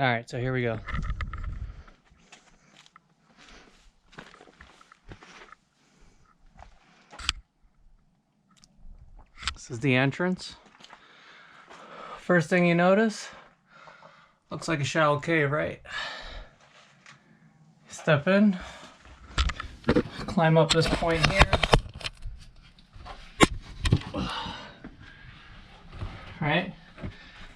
All right, so here we go. This is the entrance. First thing you notice, looks like a shallow cave, right? Step in, climb up this point here. Right?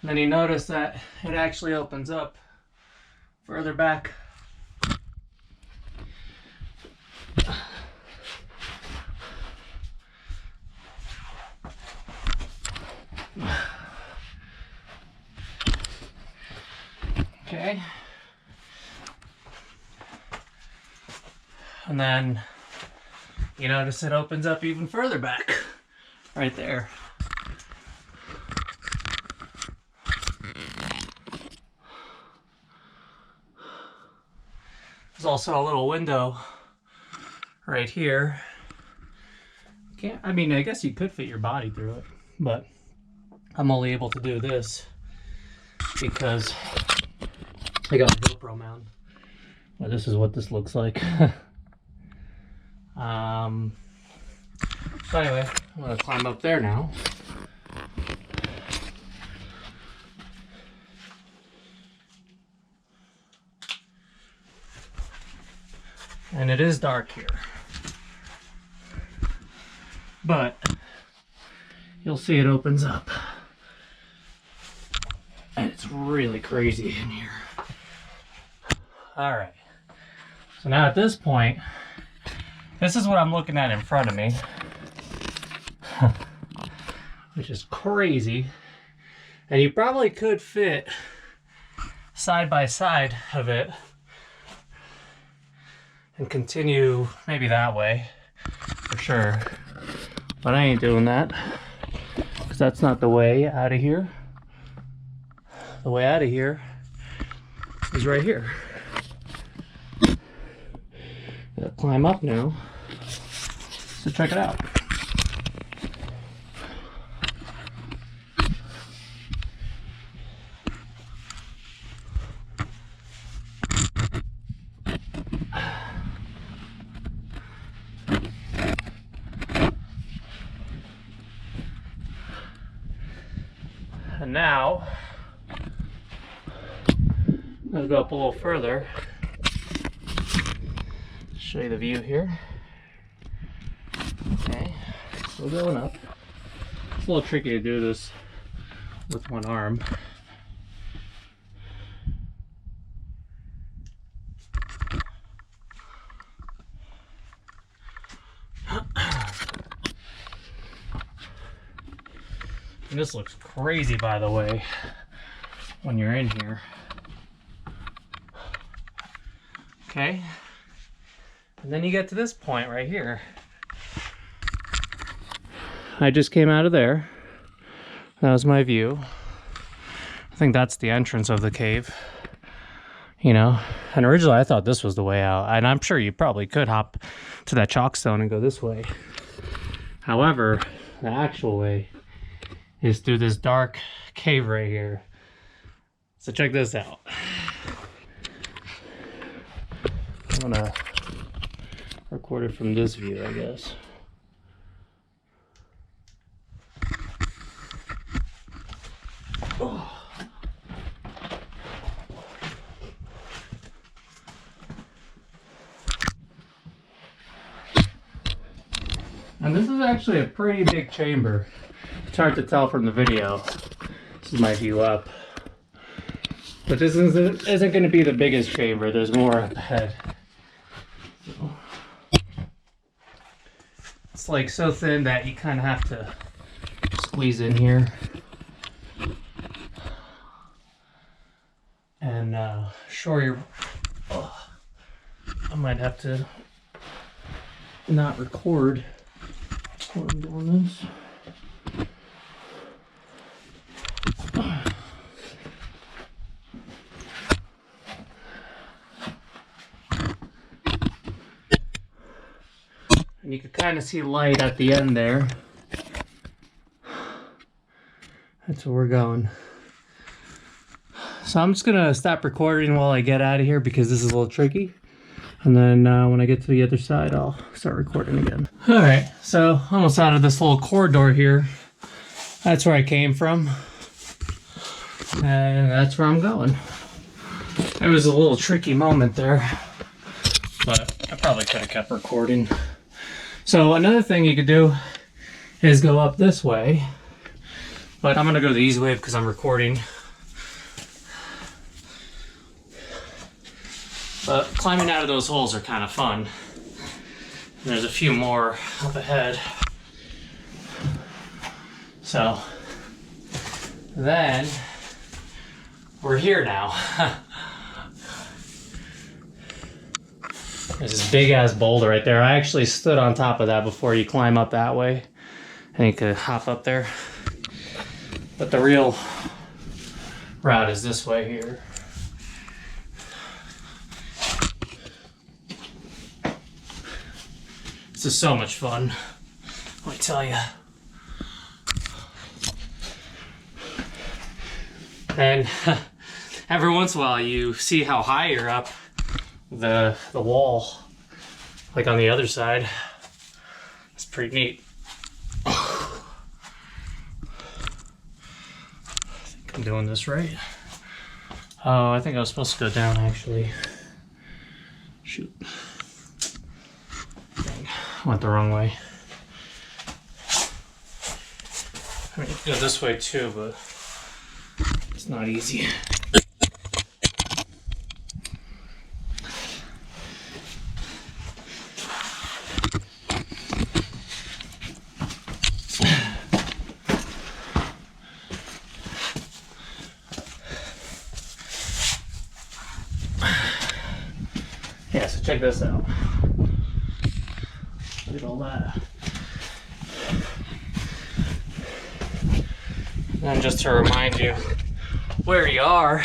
And then you notice that it actually opens up further back. Okay. And then you notice it opens up even further back, right there. There's also a little window right here. I mean, I guess you could fit your body through it, but I'm only able to do this because I got a GoPro mount. Well, this is what this looks like. So anyway, I'm gonna climb up there now. And it is dark here, but you'll see it opens up, and it's really crazy in here. All right, so now at this point, this is what I'm looking at in front of me, which is crazy, and you probably could fit side by side of it and continue maybe that way for sure, but I ain't doing that because that's not the way out of here. The way out of here is right here. Gotta climb up now, so check it out. And now, I'll go up a little further. Show you the view here. Okay, so we're going up. It's a little tricky to do this with one arm. And this looks crazy, by the way, when you're in here. Okay, and then you get to this point right here. I just came out of there. That was my view. I think that's the entrance of the cave, you know. And originally I thought this was the way out, and I'm sure you probably could hop to that chalk stone and go this way. However, the actual way is through this dark cave right here. So check this out. I'm gonna record it from this view, I guess. Oh. And this is actually a pretty big chamber. It's hard to tell from the video. This is my view up. But this isn't going to be the biggest chamber. There's more up ahead. So, it's like so thin that you kind of have to squeeze in here. And sure, you're... Oh, I might have to not record while I'm doing this. And you can kind of see light at the end there. That's where we're going. So I'm just gonna stop recording while I get out of here because this is a little tricky. And then when I get to the other side, I'll start recording again. All right, so almost out of this little corridor here. That's where I came from. And that's where I'm going. It was a little tricky moment there, but I probably could have kept recording. So another thing you could do is go up this way, but I'm gonna go the easy way because I'm recording. But climbing out of those holes are kind of fun. And there's a few more up ahead. So then we're here now. There's this big ass boulder right there. I actually stood on top of that before. You climb up that way and you could hop up there. But the real route is this way here. This is so much fun, let me tell you. And every once in a while you see how high you're up the wall, like on the other side. It's pretty neat. I think I'm doing this right. Oh, I think I was supposed to go down actually. Shoot. Dang, I went the wrong way. I mean, you can go this way too, but it's not easy. Yeah, so check this out. Look at all that. And just to remind you where you are,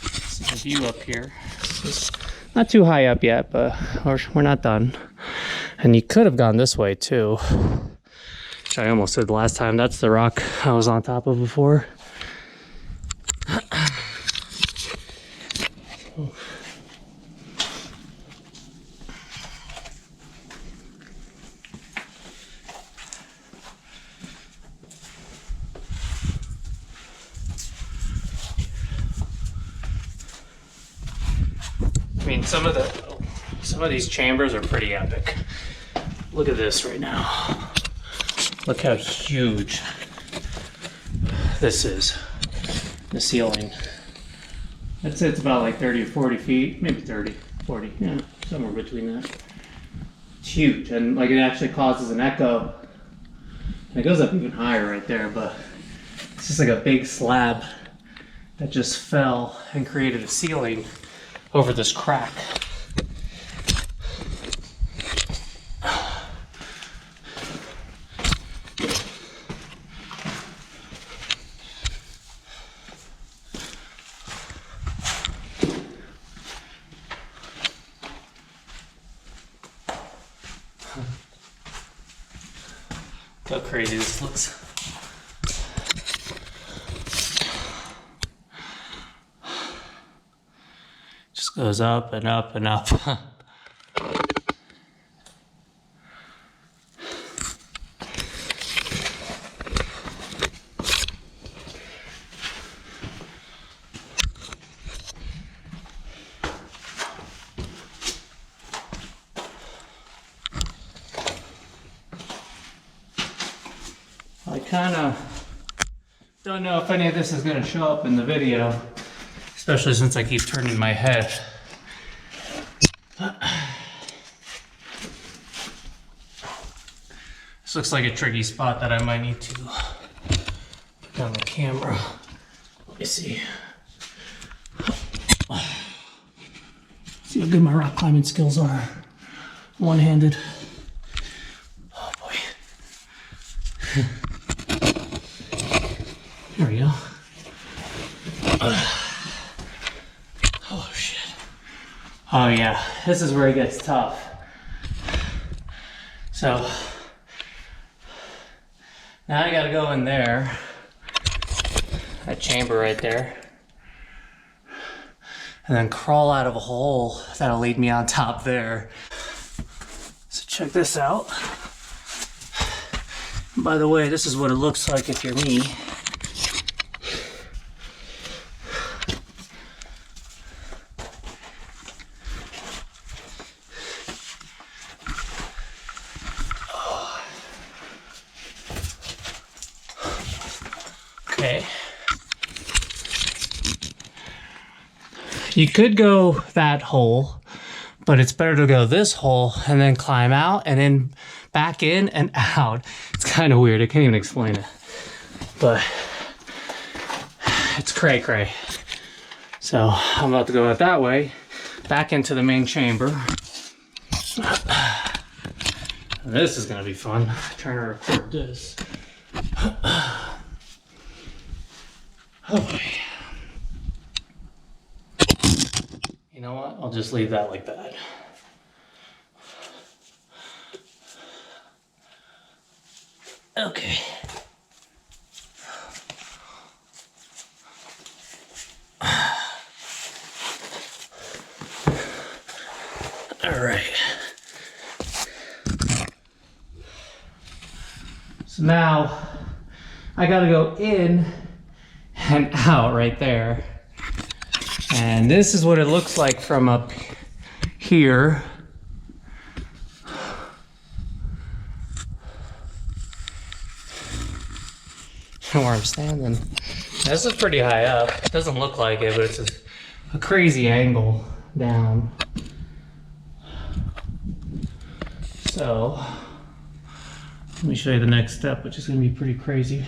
see the view up here. It's not too high up yet, but we're not done. And you could have gone this way too, which I almost did last time. That's the rock I was on top of before. I mean, some of these chambers are pretty epic. Look at this right now. Look how huge this is. The ceiling. I'd say it's about like 30 or 40 feet, maybe 30, 40, yeah, somewhere between that. It's huge, and like it actually causes an echo. And it goes up even higher right there, but it's just like a big slab that just fell and created a ceiling over this crack. Look how crazy this looks. Just goes up and up and up. I kind of don't know if any of this is going to show up in the video, especially since I keep turning my head. This looks like a tricky spot that I might need to put down the camera. Let me see. See how good my rock climbing skills are. One-handed. Oh boy. There we go. Oh shit. Oh yeah, this is where it gets tough. So now I gotta go in there that chamber right there. And then crawl out of a hole that'll lead me on top there. So check this out. By the way, this is what it looks like if you're me. Okay. You could go that hole, but it's better to go this hole and then climb out and then back in and out. It's kind of weird. I can't even explain it, but it's cray cray. So I'm about to go out that way, back into the main chamber. This is gonna be fun. I'm trying to record this. Oh boy. You know what? I'll just leave that like that. Okay. All right. So now I gotta go in and out right there. And this is what it looks like from up here. Where I'm standing. This is pretty high up. It doesn't look like it, but it's a crazy angle down. So, let me show you the next step, which is going to be pretty crazy.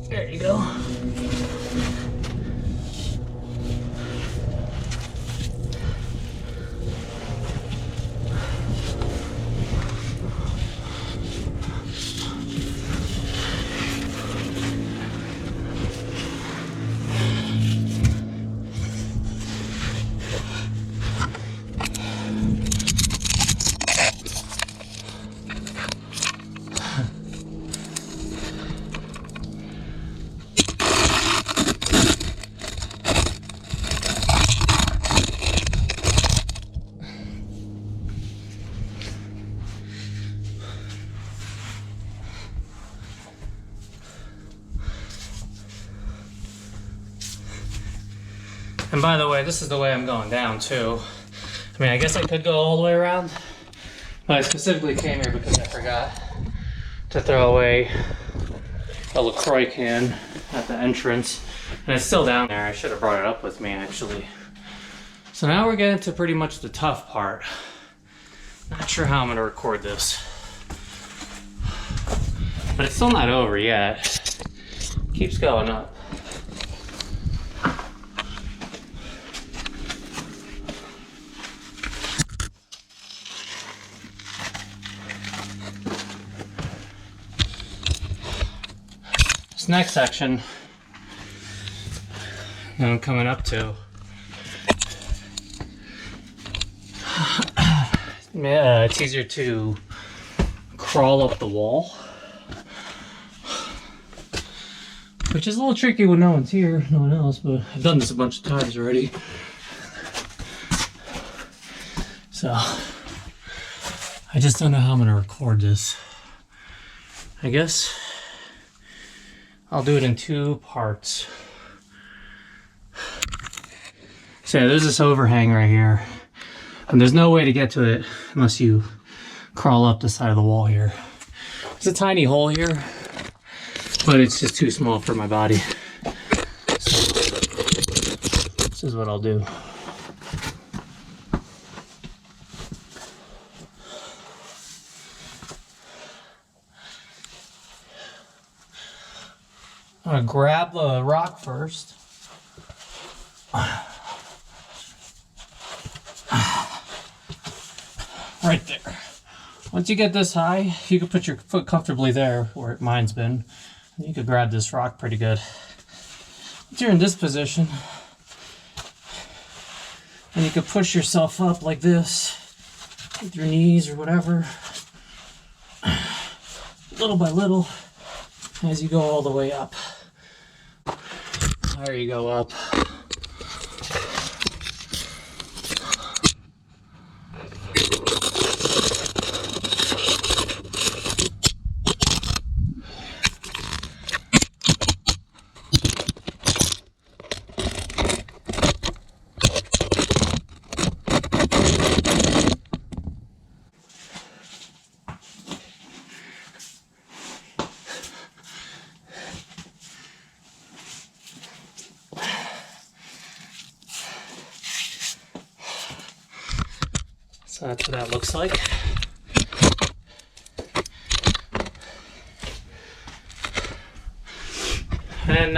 There you go. And by the way, this is the way I'm going down too. I mean, I guess I could go all the way around, but I specifically came here because I forgot to throw away a LaCroix can at the entrance. And it's still down there. I should have brought it up with me actually. So now we're getting to pretty much the tough part. Not sure how I'm gonna record this, but it's still not over yet. Keeps going up. This next section that I'm coming up to, it's easier to crawl up the wall, which is a little tricky when no one's here, no one else, but I've done this a bunch of times already. So I just don't know how I'm gonna record this. I guess I'll do it in two parts. So yeah, there's this overhang right here, and there's no way to get to it unless you crawl up the side of the wall here. There's a tiny hole here, but it's just too small for my body. So this is what I'll do. I'm gonna grab the rock first. Right there. Once you get this high, you can put your foot comfortably there where mine's been. And you could grab this rock pretty good. Once you're in this position, and you can push yourself up like this with your knees or whatever, little by little, as you go all the way up. There you go up. So that's what that looks like. And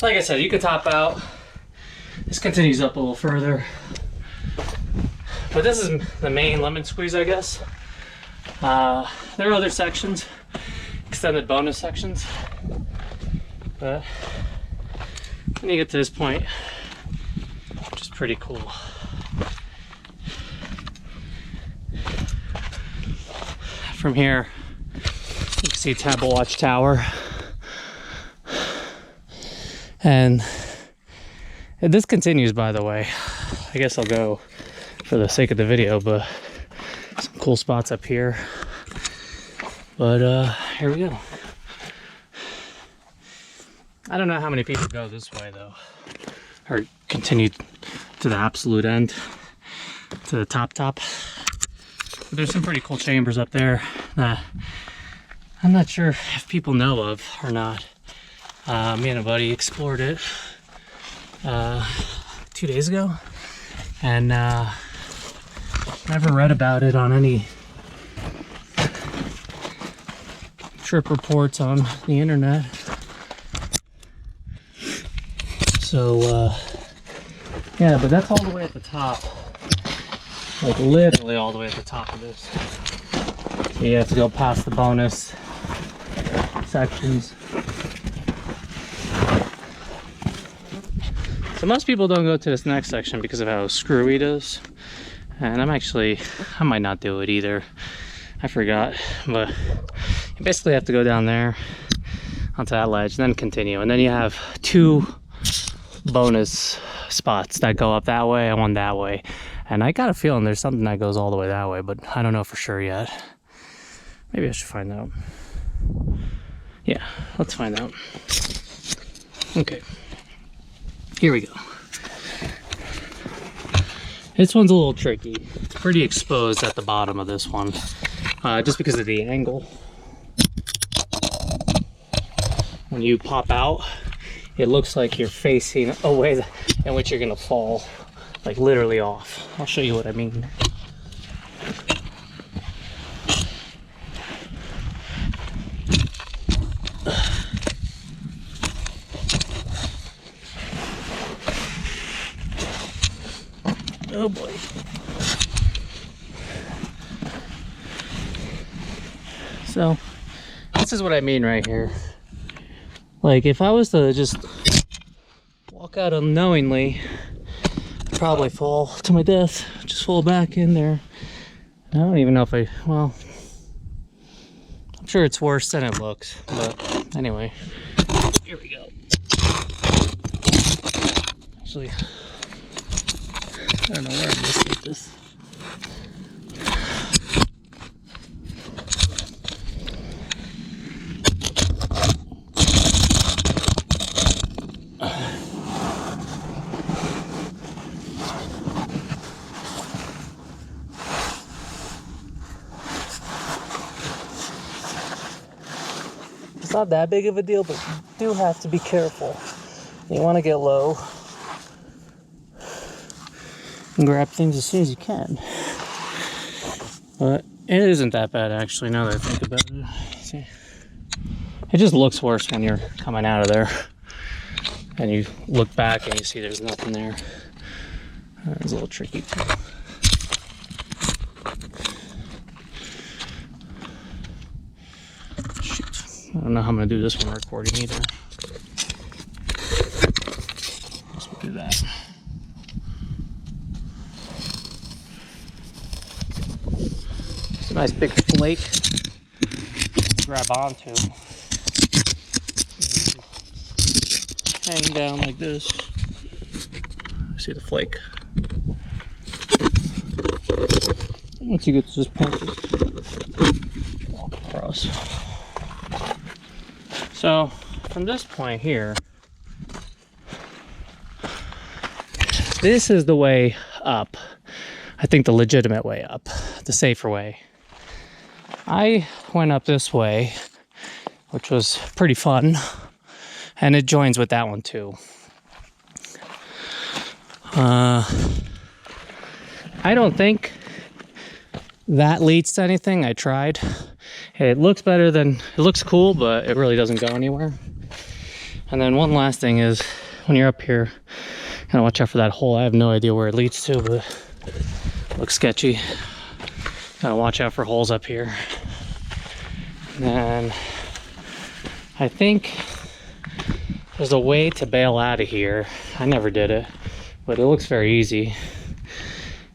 like I said, you could top out. This continues up a little further. But this is the main lemon squeeze, I guess. There are other sections, extended bonus sections. But when you get to this point, which is pretty cool. From here, you can see Temple Watch Tower. And this continues, by the way. I guess I'll go for the sake of the video, but some cool spots up here. But here we go. I don't know how many people go this way though, or continue to the absolute end, to the top. But there's some pretty cool chambers up there that I'm not sure if people know of or not. Me and a buddy explored it 2 days ago, and never read about it on any trip reports on the internet. So yeah, but that's all the way at the top, like literally all the way at the top of this. So you have to go past the bonus sections. So most people don't go to this next section because of how screwy it is. And I might not do it either. I forgot, but you basically have to go down there onto that ledge, then continue. And then you have 2 bonus spots that go up that way and one that way. And I got a feeling there's something that goes all the way that way, but I don't know for sure yet. Maybe I should find out. Yeah, let's find out. Okay. Here we go. This one's a little tricky. It's pretty exposed at the bottom of this one, just because of the angle. When you pop out, it looks like you're facing a way in which you're gonna fall, like literally off. I'll show you what I mean. Oh boy. So, this is what I mean right here. Like, if I was to just walk out unknowingly, I'd probably fall to my death. Just fall back in there. I don't even know if well, I'm sure it's worse than it looks. But anyway, here we go. Actually, I don't know where I'm gonna set this. It's not that big of a deal, but you do have to be careful. You want to get low and grab things as soon as you can. But it isn't that bad, actually, now that I think about it. See? It just looks worse when you're coming out of there and you look back and you see there's nothing there. It's a little tricky too. Shoot. I don't know how I'm gonna do this one recording either. Let's do that. It's a nice big flake to grab onto. Hang down like this. See the flake. Once you get to this point, just walk across. So from this point here, this is the way up. I think the legitimate way up, the safer way. I went up this way, which was pretty fun, and it joins with that one too. I don't think that leads to anything. I tried. It looks better than, it looks cool, but it really doesn't go anywhere. And then one last thing is, when you're up here, kind of watch out for that hole. I have no idea where it leads to, but it looks sketchy. Kind of watch out for holes up here. And I think there's a way to bail out of here. I never did it, but it looks very easy.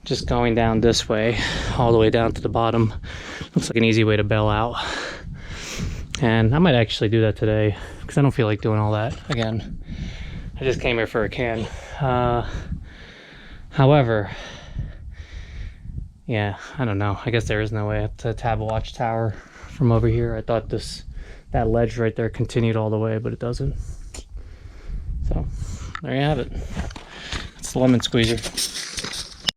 Just going down this way, all the way down to the bottom. Looks like an easy way to bail out. And I might actually do that today, because I don't feel like doing all that again. I just came here for a can. However, yeah, I don't know. I guess there is no way up to Taba Watchtower from over here. I thought that ledge right there continued all the way, but it doesn't. So there you have it. It's the lemon squeezer.